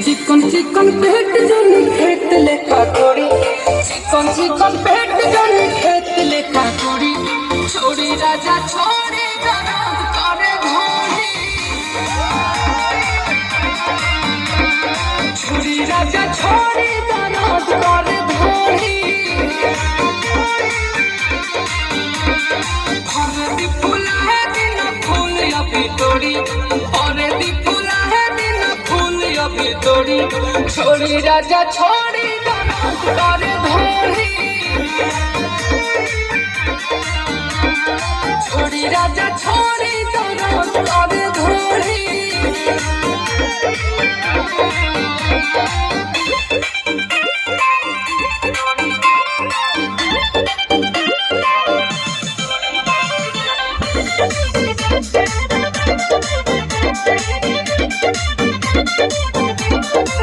चिकन चिकन पेट जोनी खेत लेखा कोड़ी, चिकन चिकन पेट जोनी खेत लेखा कोड़ी, छोड़ी राजा छोड़ी दराद करे घोड़ी, छोड़ी राजा छोड़ी दराद करे घोड़ी, भरे दी फूला है दिन फूल अभी तोड़ी, भरे दी फूला है दिन फूल अभी तोड़ी, छोड़ी राजा छोड़ी दराद करे घोड़ी, छोड़ी राजा छोड़ी दराद करे घोड़ी।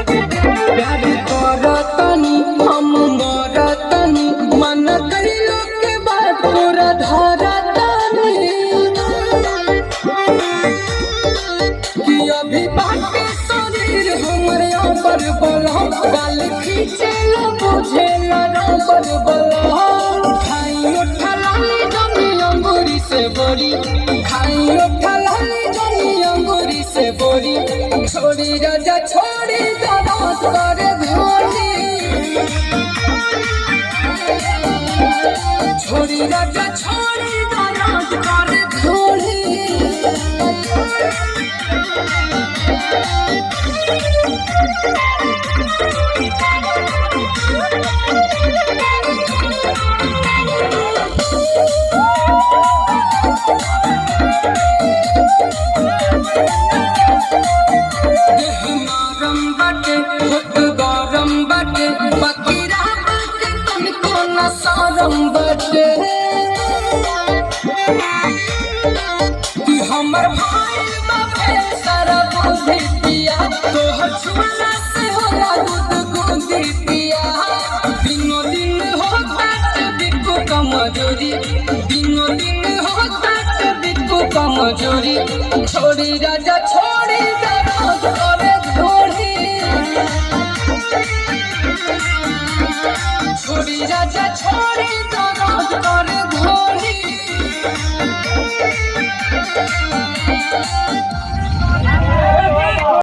प्यार करतनी हम मरतनी, मन कइलो के बाद पूरा धरतनी, कि अभी बाटे शरीर हमरे ऊपर बलह, गाल खींचेला बुझेला ऊपर बलह, खाई उठा लाली जमी अंगूरी से बोरी, खाई उठा लाली जमी अंगूरी से बोरी, छोड़ी राजा छोड़ी दराद करे घोड़ी, छोड़ी राजा छोड़ी दराद करे घोड़ी। देह नरम बाटे होत गरम बाटे, बकीरा बाटे तनिको न शरम बाटे, कि हमर भाई बापे सारा बुद्धि पिया, तोहर छुला से होला दूध गुंदी पिया, दिनो दिन होता बिकु कमजोरी, दिनो दिन होता बिकु कमजोरी, छोड़ी राजा छोड़ी